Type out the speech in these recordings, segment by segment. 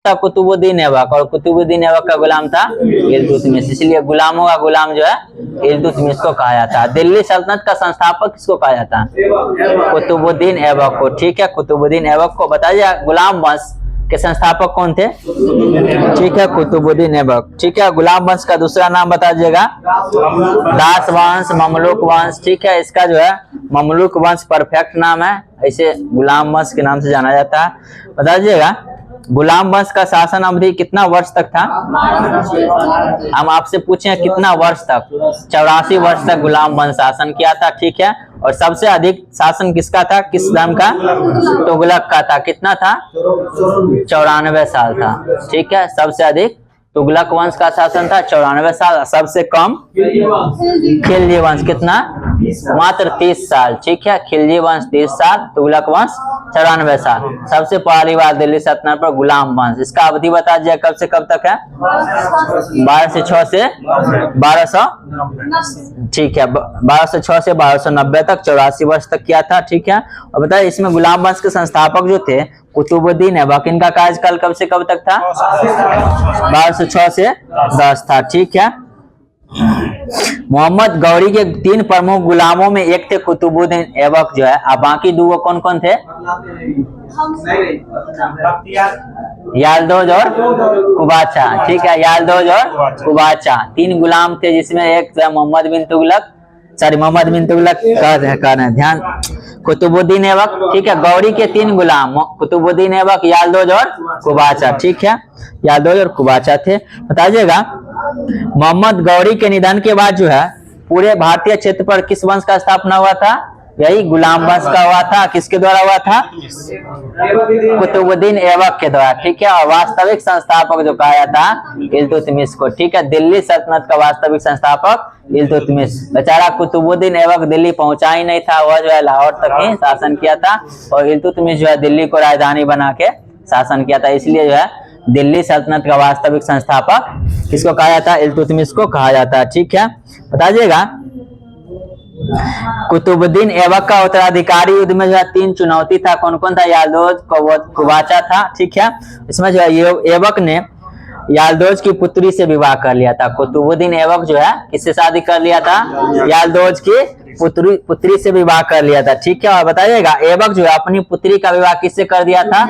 था कुतुबुद्दीन ऐबक और कुतुबुद्दीन ऐबक का गुलाम था इल्तुतमिश, इसलिए गुलामों का गुलाम जो है इल्तुतमिश को कहा जाता है। दिल्ली सल्तनत का संस्थापक किसको कहा जाता है? कुतुबुद्दीन ऐबक को। ठीक है, कुतुबुद्दीन ऐबक को। बताइए गुलाम वंश के संस्थापक कौन थे? ठीक है, कुतुबुद्दीन ऐबक। ठीक है, गुलाम वंश का दूसरा नाम बता दीजिएगा, दास वंश, ममलूक वंश। ठीक है, इसका जो है ममलूक वंश परफेक्ट नाम है, ऐसे गुलाम वंश के नाम से जाना जाता है। बता दीजिएगा गुलाम वंश का शासन अवधि कितना वर्ष तक था? हम आपसे पूछे कितना वर्ष तक? 84 वर्ष तक गुलाम वंश शासन किया था। ठीक है, और सबसे अधिक शासन किसका था? किस धर्म का? तुगलक का था। कितना था? 94 साल था। ठीक है, सबसे अधिक तुगलक वंश का शासन था 94 साल। सबसे कम खिलजी वंश, कितना? मात्र 30 साल। ठीक है, खिलजी वंश 30 साल, तुगलक वंश 94 साल। सबसे पहली बार दिल्ली सल्तनत पर गुलाम वंश, इसका अवधि बता दीजिए कब से कब तक है? 1206 से 1200। ठीक है, 1206 से 1290 तक, 84 वर्ष तक किया था। ठीक है, और बताइए इसमें गुलाम वंश के संस्थापक जो थे कुतुबुद्दीन ऐबक, इनका कार्यकाल कब से कब तक था? 1206 से 10 था। ठीक है, मोहम्मद गौरी के 3 प्रमुख गुलामों में एक थे कुतुबुद्दीन ऐबक जो है, अब बाकी 2 कौन कौन थे? यालदोज और कुबाचा। ठीक है, यालदोज और कुबाचा 3 गुलाम थे, जिसमें एक था मोहम्मद बिन तुगलक, ध्यान, कुतुबुद्दीन ऐबक। ठीक है, गौरी के 3 गुलाम कुतुबुद्दीन ऐबक, यालदोज और कुबाचा। ठीक है, यालदोज और कुबाचा थे। बताइएगा मोहम्मद गौरी के निधन के बाद जो है पूरे भारतीय क्षेत्र पर किस वंश का स्थापना हुआ था? यही गुलाम वंश का हुआ था। किसके द्वारा हुआ था? कुतुबुद्दीन ऐबक के द्वारा। ठीक है, और वास्तविक संस्थापक जो कहा जाता है इल्तुतमिश को। ठीक है, दिल्ली सल्तनत का वास्तविक संस्थापक इल्तुतमिश। बेचारा कुतुबुद्दीन ऐबक दिल्ली पहुंचा ही नहीं था, वह जो है लाहौर तक ही शासन किया था, और इल्तुतमिश जो है दिल्ली को राजधानी बना के शासन किया था। इसलिए जो है दिल्ली सल्तनत का वास्तविक संस्थापक किसको कहा जाता है? इल्तुतमिश को कहा जाता है। ठीक है, बताइएगा कुतुबुद्दीन ऐबक का उत्तराधिकारी युद्ध में जो है 3 चुनौती था, कौन कौन था? यालदोज, कुबाचा था। ठीक है, इसमें जो है ऐबक ने यालदोज की पुत्री से विवाह कर लिया था। कुतुबुद्दीन ऐबक जो है किससे शादी कर लिया था? यालदोज की पुत्री से विवाह कर लिया था। ठीक है, और बताइएगा ऐबक जो है अपनी पुत्री का विवाह किससे कर दिया था?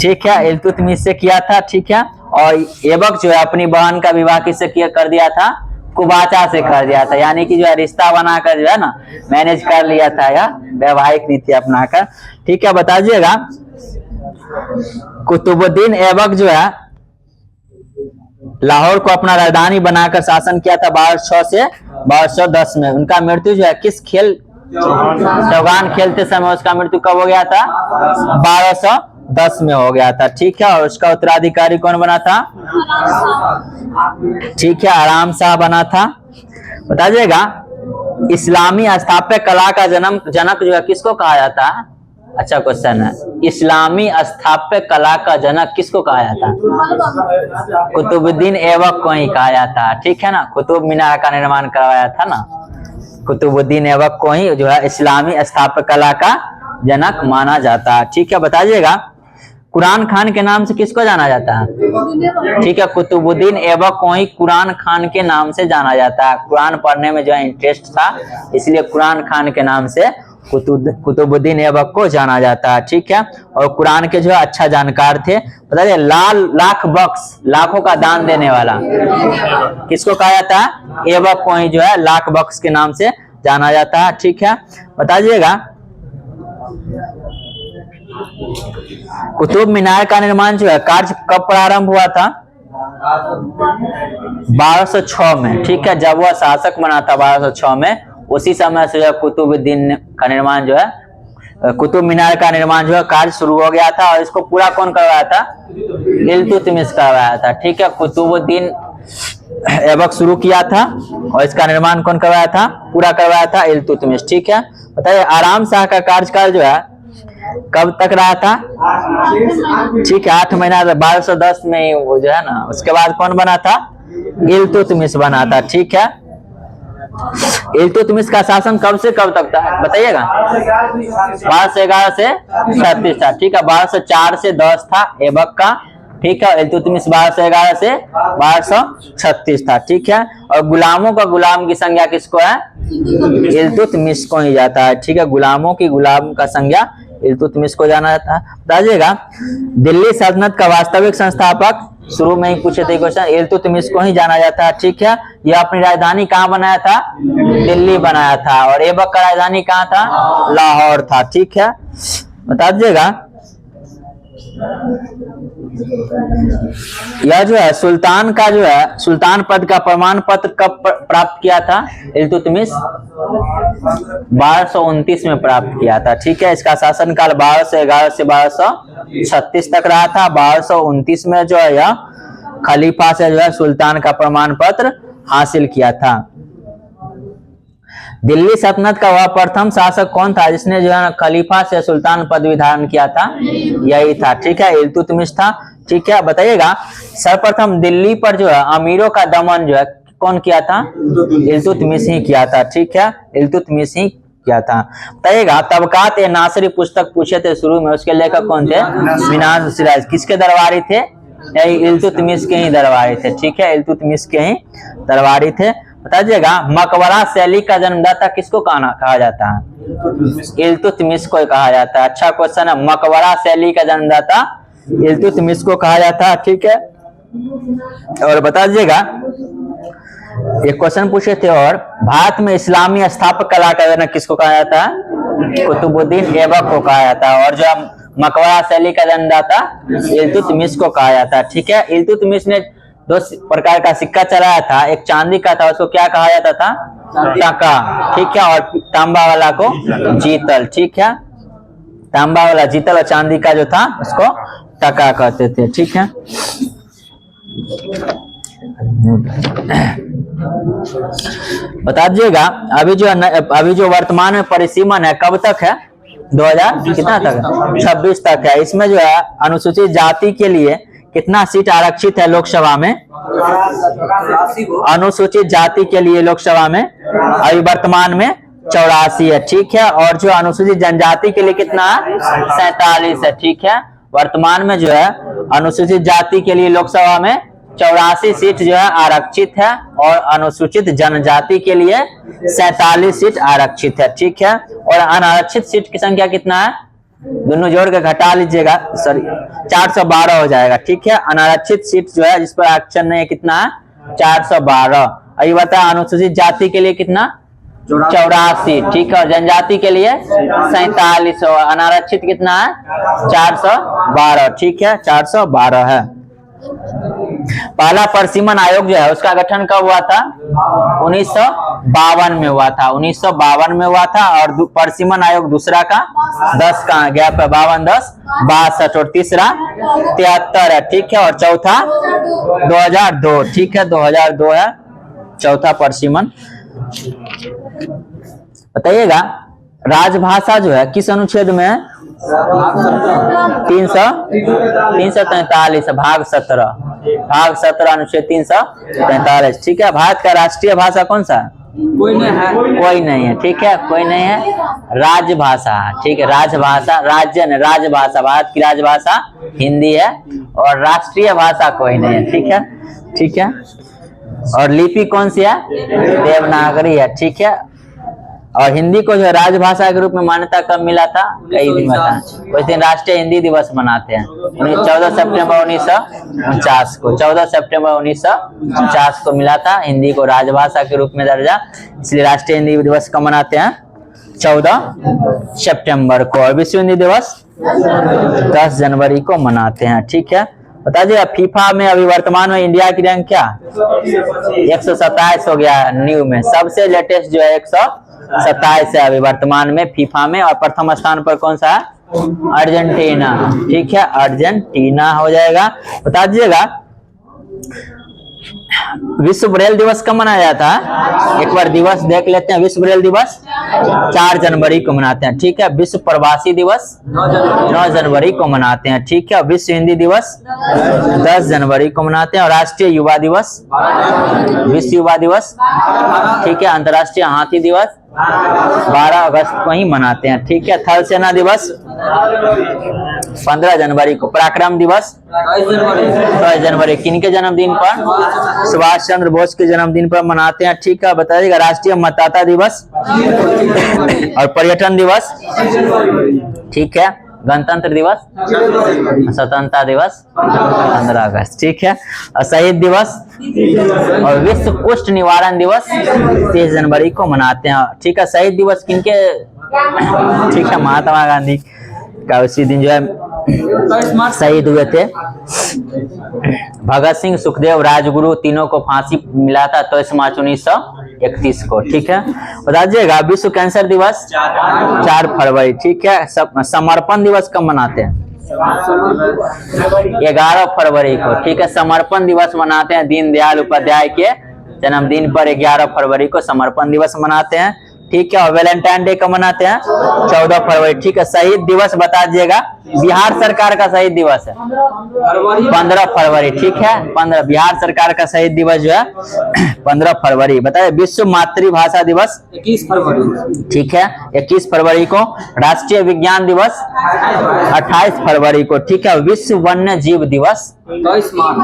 ठीक है, इल्तुतमिश से किया था। ठीक है, और ऐबक जो है अपनी बहन का विवाह किससे कर दिया था? कुबाचा से कर दिया था। यानी कि जो है रिश्ता बनाकर जो है ना मैनेज कर लिया था, या वैवाहिक नीति अपनाकर। ठीक है, बताइएगा कुतुबुद्दीन ऐबक जो है लाहौर को अपना राजधानी बनाकर शासन किया था 1206 से 1210 में। उनका मृत्यु जो है किस खेल, चौगान खेलते समय उसका मृत्यु कब हो गया था? 1210 में हो गया था। ठीक है, और उसका उत्तराधिकारी कौन बना था? ठीक है, आराम शाह बना था। बताइएगा इस्लामी स्थापत्य कला का जनक जो है किसको कहा जाता है? अच्छा क्वेश्चन है, इस्लामी स्थापत्य कला का जनक किसको कहा जाता है? कुतुबुद्दीन ऐबक को ही कहा जाता है। ठीक है ना, कुतुब मीनार का निर्माण करवाया था ना, कुतुबुद्दीन ऐबक को ही जो है इस्लामी स्थापत्य कला का जनक माना जाता है। ठीक है, बताइएगा कुरान खान के नाम से किसको जाना जाता है? ठीक है, कुतुबुद्दीन ऐबक को ही कुरान खान के नाम से जाना जाता है। कुरान पढ़ने में जो है इंटरेस्ट था, इसलिए कुरान खान के नाम से कुतुबुद्दीन ऐबक को जाना जाता है। ठीक है, और कुरान के जो है अच्छा जानकार थे। बताइए लाख बख्श, लाखों का दान देने वाला किसको कहा जाता है? ऐबक को ही जो है लाख बख्श के नाम से जाना जाता है। ठीक है, बताइएगा कुतुब मीनार का निर्माण जो है कार्य कब प्रारंभ हुआ था? 1206 में। ठीक है, जब वह शासक बना था 1206 में, उसी समय से जो कुतुबुद्दीन का निर्माण जो है कुतुब मीनार का निर्माण जो है कार्य शुरू हो गया था, और इसको पूरा कौन करवाया था? इल्तुतमिश करवाया था। ठीक है, कुतुबुद्दीन ऐबक शुरू किया था, और इसका निर्माण कौन करवाया था? पूरा करवाया था इल्तुतमिश। ठीक है, बताइए आराम शाह का कार्यकाल जो है कब तक रहा था? ठीक है, 8 महीना 1210 में वो जो है ना, उसके बाद कौन बना था? इल्तुतमिश बना था। ठीक है, इल्तुतमिश का शासन कब से कब तक था बताइएगा? 1211 से 37 था। ठीक है, 1204 से 10 था ऐबक का, ठीक है। इल्तुतमिश 1211 से 1236 था, ठीक है। और गुलामों का गुलाम की संज्ञा किसको है? इल्तुतमिश को ही जाता है, ठीक है। गुलामों की गुलाम का संज्ञा इल्तुतमिश को जाना जाता है। बताइएगा दिल्ली सल्तनत का वास्तविक संस्थापक, शुरू में ही पूछे थे क्वेश्चन, इल्तुतमिश को ही जाना जाता है, ठीक है। यह अपनी राजधानी कहाँ बनाया था? दिल्ली बनाया था। और ऐबक का राजधानी कहाँ था? लाहौर था, ठीक है। बता दीजिएगा यह जो है सुल्तान का जो है सुल्तान पद का प्रमाण पत्र कब प्राप्त किया था? इल्तुतमिश 1229 में प्राप्त किया था, ठीक है। इसका शासनकाल 1211 से 1236 तक रहा था। 1229 में जो है यह खलीफा से जो है सुल्तान का प्रमाण पत्र हासिल किया था। दिल्ली सल्तनत का वह प्रथम शासक कौन था जिसने जो है खलीफा से सुल्तान पदवी धारण किया था? यही था, ठीक है, इल्तुतमिश था, ठीक है। बताइएगा सर्वप्रथम दिल्ली पर जो है अमीरों का दमन जो है कौन किया था? इल्तुतमिश ही किया था, ठीक है, इल्तुतमिश ही किया था। बताइएगा तबकात ए नासिरी पुस्तक पूछे थे शुरू में, उसके लेखक कौन थे? मिनाज सिराज। किसके दरबारी थे? यही इल्तुतमिश के ही दरबारी थे, ठीक है, इल्तुतमिश के ही दरबारी थे। बताइएगा मकबरा शैली का जन्मदाता किसको कहा जाता है? इल्तुतमिश को कहा जाता है। अच्छा क्वेश्चन है, मकबरा शैली का जन्मदाता इल्तुतमिश को कहा जाता है, ठीक है। और बता दीजिएगा एक क्वेश्चन पूछे थे, और भारत में इस्लामी स्थापक कला का जनक किसको कहा जाता है? कुतुबुद्दीन ऐबक को कहा जाता है। और जो मकबरा शैली का जन्मदाता इल्तुतमिश को कहा जाता है, ठीक है। इल्तुतमिश ने दो प्रकार का सिक्का चलाया था, एक चांदी का था, उसको क्या कहा जाता था? टका, ठीक है। और तांबा वाला को जीतल, ठीक है। तांबा वाला जीतल और चांदी का जो था उसको टका कहते थे, ठीक है। बता दीजिएगा अभी जो वर्तमान में परिसीमन है कब तक है? 2000 कितना तक? 26 तक है। इसमें जो है अनुसूचित जाति के लिए कितना सीट आरक्षित है लोकसभा में? अनुसूचित जाति के लिए लोकसभा में अभी वर्तमान में 84 है, ठीक है। और जो अनुसूचित जनजाति के लिए कितना है? 47 है, ठीक है। वर्तमान में जो है अनुसूचित जाति के लिए लोकसभा में 84 सीट जो है आरक्षित है, और अनुसूचित जनजाति के लिए 47 सीट आरक्षित है, ठीक है। और अनारक्षित सीट की संख्या कितना है? दोनों जोड़ के घटा लीजिएगा, सॉरी 412 हो जाएगा, ठीक है। अनारक्षित सीट जो है जिस पर आरक्षण नहीं है कितना है? 412। अभी बता अनुसूचित जाति के लिए कितना? 84, ठीक है। और जनजाति के लिए 47, अनारक्षित कितना है? 412, ठीक है, 412 है। पहला परिसीमन आयोग जो है उसका गठन कब हुआ था? 1952 में हुआ था, 1952 में हुआ था। और परिसीमन आयोग दूसरा का 10 का गैप है, 52, 10, 62। और तीसरा 73 है, ठीक है। और चौथा 2002, ठीक है, 2002 है चौथा परिसीमन। बताइएगा राजभाषा जो है किस अनुच्छेद में है? 343 भाग 17 अनुच्छेद 343, ठीक है। भारत का राष्ट्रीय भाषा कौन सा? कोई नहीं है, ठीक है, कोई नहीं है। राजभाषा, ठीक है, राजभाषा, राज्य ने राजभाषा, भारत की राजभाषा हिंदी है, और राष्ट्रीय भाषा कोई नहीं है, ठीक है, ठीक है। और लिपि कौन सी है? देवनागरी है, ठीक है। और हिंदी को जो राजभाषा के रूप में मान्यता कब मिला था? कई दिन में था। उस दिन राष्ट्रीय हिंदी दिवस मनाते हैं 14 सितंबर 1949 को, 14 सितंबर 1949 को मिला था हिंदी को राजभाषा के रूप में दर्जा, इसलिए राष्ट्रीय हिंदी दिवस कब मनाते हैं? 14 सितंबर को। और विश्व हिंदी दिवस 10 जनवरी को मनाते हैं, ठीक है। बता दीजिए फीफा में अभी वर्तमान में इंडिया की रैंक क्या? 127 हो गया न्यू में, सबसे लेटेस्ट जो है 127 है अभी वर्तमान में फीफा में। और प्रथम स्थान पर कौन सा है? अर्जेंटीना, ठीक है, अर्जेंटीना हो जाएगा। बता दीजिएगा विश्व ब्रेल दिवस कब मनाया जाता है? एक बार दिवस देख लेते हैं। विश्व ब्रेल दिवस 4 जनवरी को मनाते हैं, ठीक है। विश्व प्रवासी दिवस 9 जनवरी को मनाते हैं, ठीक है। विश्व हिंदी दिवस 10 जनवरी को मनाते हैं। और राष्ट्रीय युवा दिवस, विश्व युवा दिवस, ठीक है। अंतर्राष्ट्रीय हाथी दिवस 12 अगस्त को ही मनाते हैं। ठीक है। थल सेना दिवस 15 जनवरी को। पराक्रम दिवस 22 जनवरी। किनके जन्मदिन पर? सुभाष चंद्र बोस के जन्मदिन पर मनाते हैं। ठीक है। बताइएगा राष्ट्रीय मतदाता दिवस और पर्यटन दिवस। ठीक है। गणतंत्र दिवस, स्वतंत्रता दिवस 15 अगस्त। ठीक है। शहीद दिवस और विश्व कुष्ठ निवारण दिवस 23 जनवरी को मनाते हैं। ठीक है। शहीद दिवस किनके? ठीक है, महात्मा गांधी का उसी दिन जो है शहीद हुए थे। भगत सिंह, सुखदेव, राजगुरु तीनों को फांसी मिला था 23 मार्च 1931 को। ठीक है। बता दीजिएगा विश्व कैंसर दिवस 4 फरवरी। ठीक है। समर्पण दिवस कब मनाते हैं? 11 फरवरी को। ठीक है। समर्पण दिवस मनाते हैं दीनदयाल उपाध्याय के जन्मदिन पर 11 फरवरी को समर्पण दिवस मनाते हैं। ठीक है। और वैलेंटाइन डे कब मनाते हैं? 14 फरवरी। ठीक है। शहीद दिवस बता दीजिएगा। बिहार सरकार का शहीद दिवस है 15 फरवरी। ठीक है। 15 बिहार सरकार का शहीद दिवस जो है 15 फरवरी। बताइए विश्व मातृभाषा दिवस 21 फरवरी। ठीक है। 21 फरवरी को। राष्ट्रीय विज्ञान दिवस 28 फरवरी को। ठीक है। विश्व वन्य जीव दिवस 22 मार्च।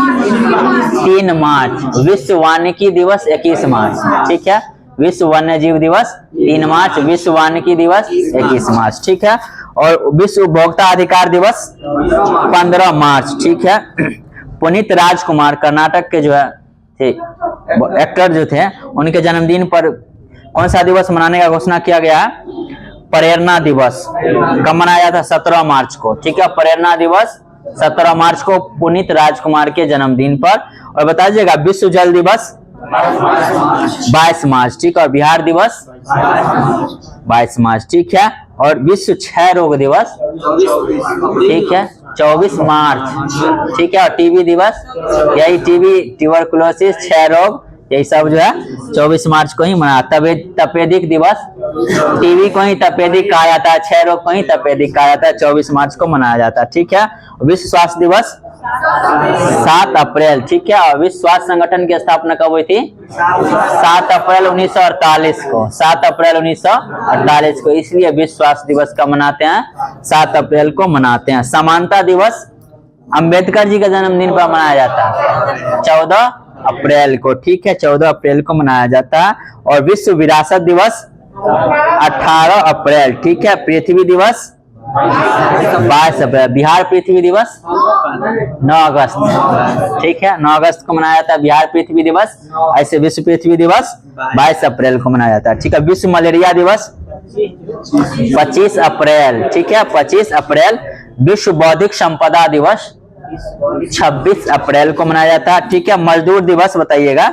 3 मार्च। विश्व वानिकी दिवस 21 मार्च। ठीक है। विश्व वन्य जीव दिवस 3 मार्च। विश्व वानिकी दिवस 21 मार्च। ठीक है। और विश्व उपभोक्ता अधिकार दिवस 15 मार्च। ठीक है। पुनीत राजकुमार कर्नाटक के जो है थे एक्टर जो थे, उनके जन्मदिन पर कौन सा दिवस मनाने का घोषणा किया गया है? प्रेरणा दिवस। कब मनाया था? 17 मार्च को। ठीक है। प्रेरणा दिवस 17 मार्च को पुनीत राजकुमार के जन्मदिन पर। और बता दीजिएगा विश्व जल दिवस 22 मार्च। ठीक है। और बिहार दिवस 22 मार्च। ठीक है। और विश्व क्षय रोग दिवस ठीक है 24 मार्च। ठीक है। और टीबी दिवस, यही टीबी, ट्यूबरकुलोसिस, क्षय रोग, यही सब जो है 24 मार्च को ही मना। तपेदिक दिवस, टीबी को ही तपेदिक कहा जाता है, क्षय रोग को ही तपेदिक कहा जाता है, 24 मार्च को मनाया जाता है। ठीक है। विश्व स्वास्थ्य दिवस 7 अप्रैल। ठीक है। और विश्व स्वास्थ्य संगठन की स्थापना कब हुई थी? 7 अप्रैल 1948 को। 7 अप्रैल 1948 को। इसलिए विश्व स्वास्थ्य दिवस कब मनाते हैं? 7 अप्रैल को मनाते हैं। समानता दिवस अंबेडकर जी के जन्मदिन पर मनाया जाता है 14 अप्रैल को। ठीक है। 14 अप्रैल को मनाया जाता है। और विश्व विरासत दिवस 18 अप्रैल। ठीक है। पृथ्वी दिवस 22 अप्रैल। बिहार पृथ्वी दिवस 9 अगस्त। ठीक है। 9 अगस्त को मनाया जाता है बिहार पृथ्वी दिवस। ऐसे विश्व पृथ्वी दिवस 22 अप्रैल को मनाया जाता है। ठीक है। विश्व मलेरिया दिवस 25 अप्रैल। ठीक है। 25 अप्रैल। विश्व बौद्धिक संपदा दिवस 26 अप्रैल को मनाया जाता है। ठीक है। मजदूर दिवस बताइएगा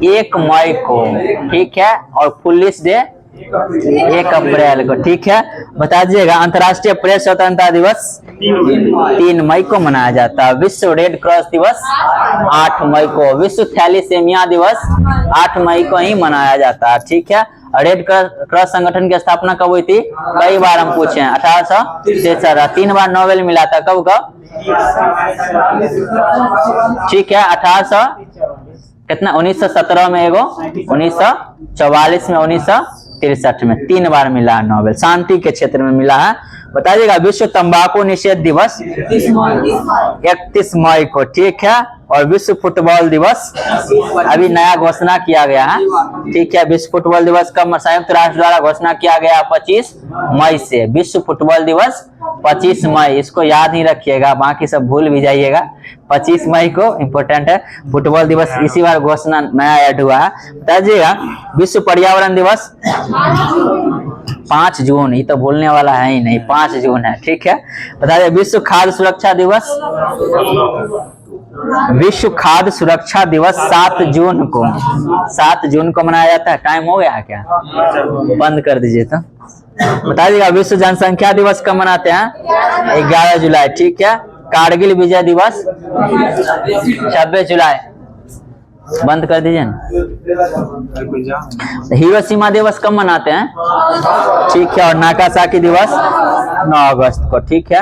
1 मई को। ठीक है। और पुलिस डे 1 अप्रैल को। ठीक है। बता दीजिएगा अंतर्राष्ट्रीय प्रेस स्वतंत्रता दिवस 3 मई को मनाया जाता है। विश्व रेड क्रॉस दिवस 8 मई को। विश्व थैलीसीमिया दिवस 8 मई को ही मनाया जाता है। ठीक है। रेड क्रॉस संगठन की स्थापना कब हुई थी? कई बार हम पूछे हैं। 1863। 3 बार नोबेल मिला था। कब कब? ठीक है। 1800 कितना? 1917 में एगो, 1944 में, 1963 में। 3 बार मिला है नोबेल। शांति के क्षेत्र में मिला है। बताइएगा विश्व तंबाकू निषेध दिवस 31 मई को। ठीक है। और विश्व फुटबॉल दिवस अभी नया घोषणा किया गया है। ठीक है। विश्व फुटबॉल दिवस का संयुक्त राष्ट्र द्वारा घोषणा किया गया 25 मई से। विश्व फुटबॉल दिवस 25 मई। इसको याद नहीं रखिएगा, बाकी सब भूल भी जाइएगा। 25 मई को इम्पोर्टेंट है फुटबॉल दिवस। इसी बार घोषणा नया ऐड हुआ है। बताइएगा विश्व पर्यावरण दिवस 5 जून। ये तो भूलने वाला है ही नहीं, 5 जून है। ठीक है। बताइए विश्व खाद्य सुरक्षा दिवस, विश्व खाद्य सुरक्षा दिवस 7 जून को। 7 जून को मनाया जाता है। टाइम हो गया क्या? बंद कर दीजिए तो। बताइएगा विश्व जनसंख्या दिवस कब मनाते हैं? 11 जुलाई। ठीक है। कारगिल विजय दिवस 26 जुलाई। बंद कर दीजिए ना। हिरोशिमा दिवस कब मनाते हैं? ठीक है। और नागासाकी दिवस 9 अगस्त को। ठीक है।